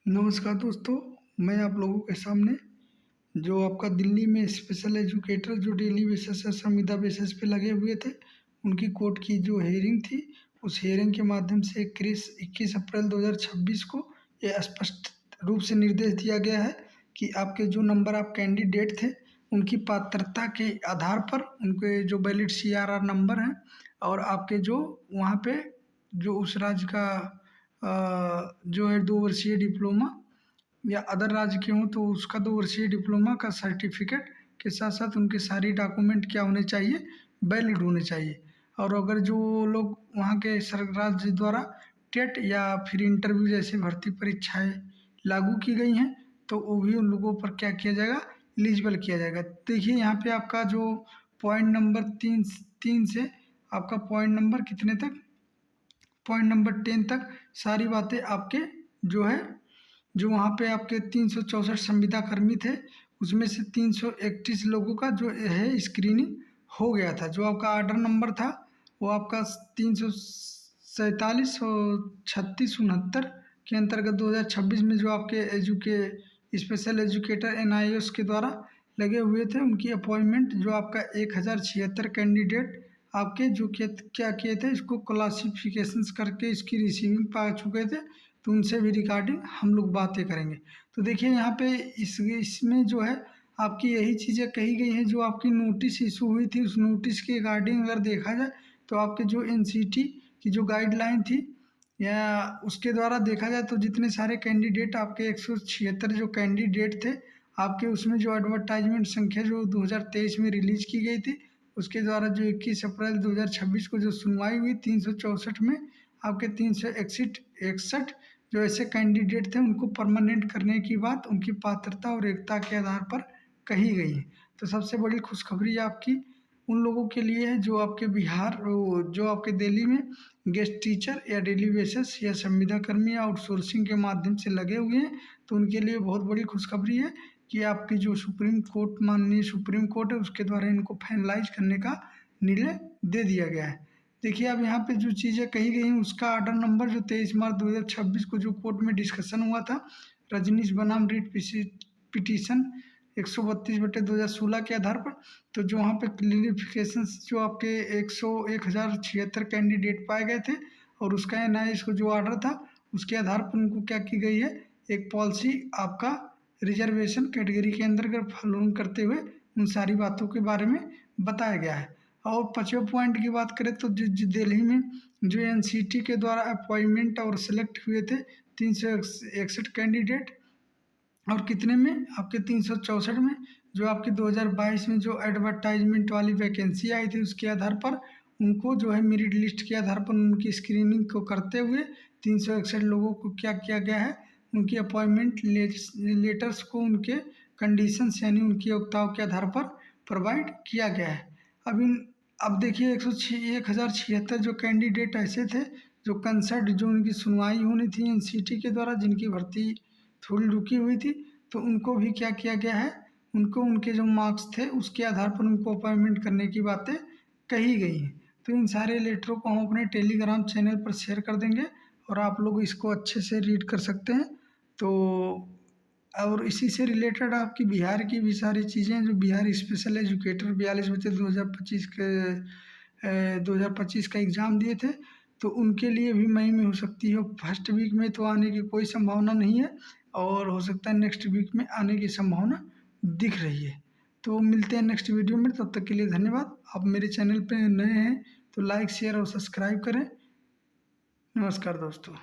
नमस्कार दोस्तों, मैं आप लोगों के सामने जो आपका दिल्ली में स्पेशल एजुकेटर जो डेली बेसिस से संविदा बेसिस पे लगे हुए थे, उनकी कोर्ट की जो हियरिंग थी, उस हियरिंग के माध्यम से 21 अप्रैल 2026 को ये स्पष्ट रूप से निर्देश दिया गया है कि आपके जो नंबर ऑफ कैंडिडेट थे, उनकी पात्रता के आधार पर उनके जो वैलिड सीआरआर नंबर हैं और आपके जो वहाँ पे जो उस राज्य का जो है 2 वर्षीय डिप्लोमा या अदर राज्य के हों तो उसका 2 वर्षीय डिप्लोमा का सर्टिफिकेट के साथ-साथ उनके सारी डॉक्यूमेंट क्या होने चाहिए, वैलिड होने चाहिए। और अगर जो लोग वहाँ के राज्य द्वारा टेट या फिर इंटरव्यू जैसे भर्ती परीक्षाएँ लागू की गई हैं, तो वो भी उन लोगों पर क्या किया जाएगा, एलिजिबल किया जाएगा। देखिए यहाँ पे आपका जो पॉइंट नंबर 3 से आपका पॉइंट नंबर कितने तक, पॉइंट नंबर 10 तक सारी बातें आपके जो है, जो वहाँ पे आपके 364 संविदा कर्मी थे, उसमें से 331 लोगों का जो है स्क्रीनिंग हो गया था। जो आपका ऑर्डर नंबर था, वो आपका 347 और 3669 के अंतर्गत 2026 में जो आपके स्पेशल एजुकेटर एनआईओएस के द्वारा लगे हुए थे, उनकी अपॉइंटमेंट जो आपका 1076 कैंडिडेट आपके जो क्या किए थे, इसको क्लासिफिकेशंस करके इसकी रिसीविंग पा चुके थे, तो उनसे भी रिगार्डिंग हम लोग बातें करेंगे। तो देखिए यहाँ पे इसमें जो है आपकी यही चीज़ें कही गई हैं जो आपकी नोटिस इशू हुई थी, उस नोटिस के रिगार्डिंग अगर देखा जाए तो आपके जो एनसीटी की जो गाइडलाइन थी या उसके द्वारा देखा जाए तो जितने सारे कैंडिडेट आपके 176 जो कैंडिडेट थे, आपके उसमें जो एडवर्टाइजमेंट संख्या जो 2023 में रिलीज की गई थी, उसके द्वारा जो 21 अप्रैल 2026 को जो सुनवाई हुई 364 में आपके 361 जो ऐसे कैंडिडेट थे उनको परमानेंट करने की बात उनकी पात्रता और योग्यता के आधार पर कही गई है। तो सबसे बड़ी खुशखबरी आपकी उन लोगों के लिए है जो आपके जो आपके दिल्ली में गेस्ट टीचर या डेली बेसिस या संविदा कर्मी या आउटसोर्सिंग के माध्यम से लगे हुए हैं, तो उनके लिए बहुत बड़ी खुशखबरी है कि आपकी जो सुप्रीम कोर्ट माननीय सुप्रीम कोर्ट है उसके द्वारा इनको फाइनलाइज करने का निर्णय दे दिया गया है। देखिए अब यहाँ पे जो चीज़ें कही गई हैं उसका ऑर्डर नंबर जो 23 मार्च 2026 को जो कोर्ट में डिस्कशन हुआ था, रजनीश बनाम रिट पिटीशन 132/2016 के आधार पर, तो जो वहाँ पे क्लियरिफिकेशंस जो आपके 1076 कैंडिडेट पाए गए थे और उसका एनआईएएस को जो ऑर्डर था उसके आधार पर उनको क्या की गई है, एक पॉलिसी आपका रिजर्वेशन कैटेगरी के अंतर्गत फॉलोइंग करते हुए उन सारी बातों के बारे में बताया गया है। और 5वें पॉइंट की बात करें तो दिल्ली में जो एनसीटी के द्वारा अपॉइंटमेंट और सिलेक्ट हुए थे 361 कैंडिडेट और कितने में आपके 364 में जो आपके 2022 में जो एडवर्टाइजमेंट वाली वैकेंसी आई थी उसके आधार पर उनको जो है मेरिट लिस्ट के आधार पर उनकी स्क्रीनिंग को करते हुए 361 लोगों को क्या किया गया है, उनकी अपॉइंटमेंट लेटर्स को उनके कंडीशंस यानी उनकी योग्यताओं के आधार पर प्रोवाइड किया गया है। अब देखिए 1076 जो कैंडिडेट ऐसे थे जो कंसर्ट जो उनकी सुनवाई होनी थी एनसीटी के द्वारा जिनकी भर्ती थोड़ी रुकी हुई थी, तो उनको भी क्या किया गया है, उनको उनके जो मार्क्स थे उसके आधार पर उनको अपॉइंटमेंट करने की बातें कही गई हैं। तो इन सारे लेटरों को हम अपने टेलीग्राम चैनल पर शेयर कर देंगे और आप लोग इसको अच्छे से रीड कर सकते हैं। तो और इसी से रिलेटेड आपकी बिहार की भी सारी चीज़ें जो बिहार स्पेशल एजुकेटर 42/2025 के 2025 का एग्ज़ाम दिए थे, तो उनके लिए भी मई में हो सकती है। फर्स्ट वीक में तो आने की कोई संभावना नहीं है और हो सकता है नेक्स्ट वीक में आने की संभावना दिख रही है। तो मिलते हैं नेक्स्ट वीडियो में, तब तक के लिए धन्यवाद। आप मेरे चैनल पे नए हैं तो लाइक शेयर और सब्सक्राइब करें। नमस्कार दोस्तों।